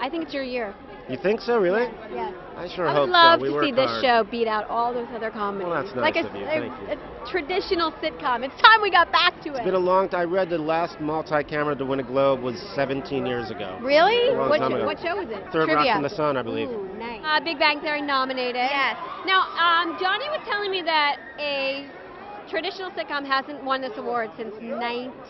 I think it's your year. You think so, really? Yes. I sure I hope would love so. We to work see this hard. show beat out all those other comedies. Well, that's nice like of you. Thank you. a traditional sitcom. It's time we got back to It's it. been a long time. I read the last multi-camera to win a Globe was 17 years ago. Really? A long What, time ago. what show was it? Third Trivia. Rock from the Sun, I believe. Ooh, nice. Big Bang Theory nominated. Yes. Now, Johnny was telling me that a traditional sitcom hasn't won this award since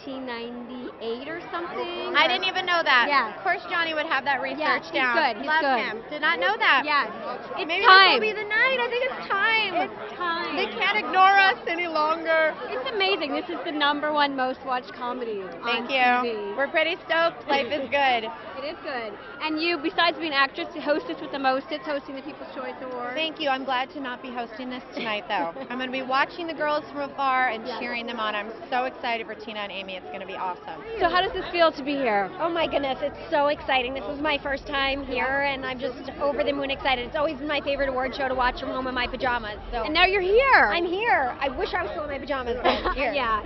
1998 or something. I didn't even know that. Yeah. Of course Johnny would have that research Yes, he's down. good, he's Love good. him. Did not know that. Yes. It's Maybe time. this will be the night. I think it's time. It's time. They can't ignore us any longer. It's amazing. This is the #1 most watched comedy Thank on you. TV. We're pretty stoked. Life is good. It is good. And you, besides being actress, hostess with the Mostits, hosting the People's Choice Award. Thank you. I'm glad to not be hosting this tonight, though. I'm going to be watching the girls from afar and Yes. cheering them on. I'm so excited for Tina and Amy. It's going to be awesome. So how does this feel to be here? Oh my goodness, it's so exciting. This is my first time here and I'm just over the moon excited. It's always been my favorite award show to watch from home in my pajamas. So And now you're here. I'm here. I wish I was still in my pajamas, but I'm here. Yeah,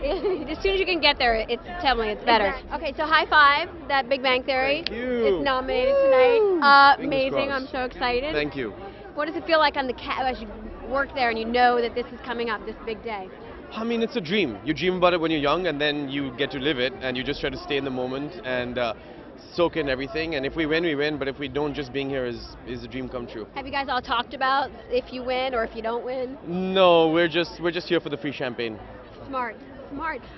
as soon as you can get there, tell me it's better. Exactly. Okay, so high five that Big Bang Theory Thank you. is nominated tonight. Fingers Amazing, crossed. I'm so excited. Thank you. What does it feel like on the as you work there and you know that this is coming up, this big day? I mean, it's a dream. You dream about it when you're young, and then you get to live it, and you just try to stay in the moment and soak in everything. And if we win, we win. But if we don't, just being here is a dream come true. Have you guys all talked about if you win or if you don't win? No, we're just here for the free champagne. Smart.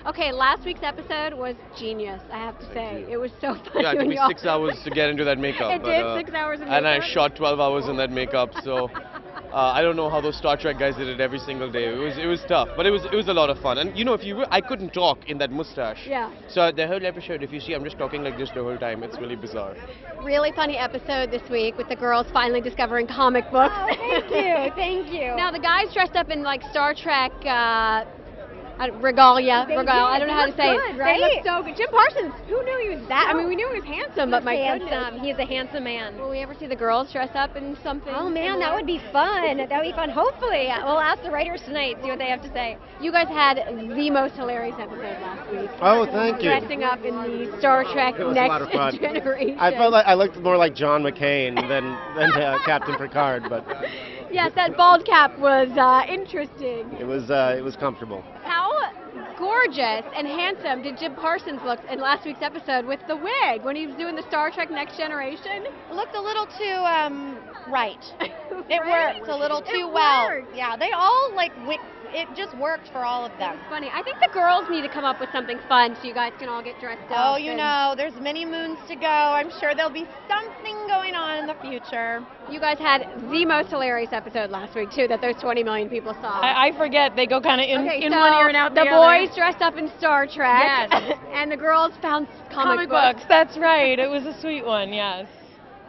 Okay, last week's episode was genius, I have to say. It was so funny. Yeah, it took when me y'all- 6 hours to get into that makeup. It did, 6 hours of And I makeup? shot 12 hours in that makeup, so I don't know how those Star Trek guys did it every single day. It was tough, but it was a lot of fun. And you know, I couldn't talk in that mustache. Yeah. So the whole episode, if you see, I'm just talking like this the whole time. It's really bizarre. Really funny episode this week with the girls finally discovering comic books. Oh, thank you. Thank you. Now the guys dressed up in like Star Trek regalia. They did. I don't know how to They say look it. good, right? They look so good. Jim Parsons, who knew he was that? I mean, we knew he was handsome, but my handsome. goodness. He's a handsome man. Will we ever see the girls dress up in something? Oh man, similar? that would be fun. That would be fun. Hopefully, we'll ask the writers tonight, see what they have to say. You guys had the most hilarious episode last week. Oh, thank you. Dressing up in the Star Trek It was a lot of fun. Next Generation. I felt like I looked more like John McCain than Captain Picard, but Yes, that bald cap was interesting. it was comfortable. How gorgeous and handsome did Jim Parsons look in last week's episode with the wig when he was doing the Star Trek Next Generation? It looked a little too right. It Right? worked a little too It well. worked. Yeah, they all it just worked for all of them. Funny. I think the girls need to come up with something fun so you guys can all get dressed up. Oh, you know, there's many moons to go. I'm sure there'll be something going on in the future. You guys had the most hilarious episode last week too that those 20 million people saw. I forget. They go kind of in Okay, in so one ear and out the the other. boys dressed up in Star Trek. Yes. And the girls found Comic books. That's right. It was a sweet one. Yes.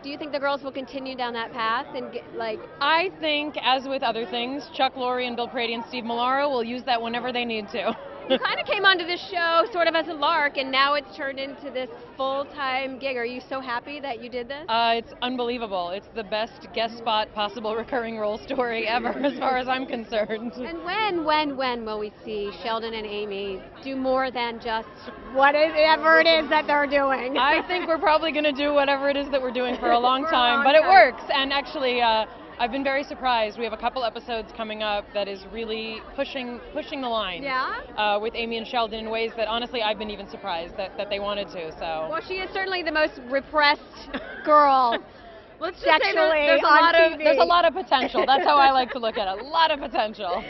Do you think the girls will continue down that path and get like? I think, as with other things, Chuck Lorre and Bill Prady and Steve Milaro will use that whenever they need to. You kind of came onto this show sort of as a lark, and now it's turned into this full-time gig. Are you so happy that you did this? It's unbelievable. It's the best guest spot possible recurring role story ever, as far as I'm concerned. And when will we see Sheldon and Amy do more than just whatever it is that they're doing? I think we're probably going to do whatever it is that we're doing for a long For a time, long but it time. works. And actually, I've been very surprised. We have a couple episodes coming up that is really pushing the line. Yeah? With Amy and Sheldon in ways that honestly I've been even surprised that they wanted to. So. Well, she is certainly the most repressed girl. Let's just say Sexually, there's a lot of there's a lot of potential. That's how I like to look at it. A lot of potential.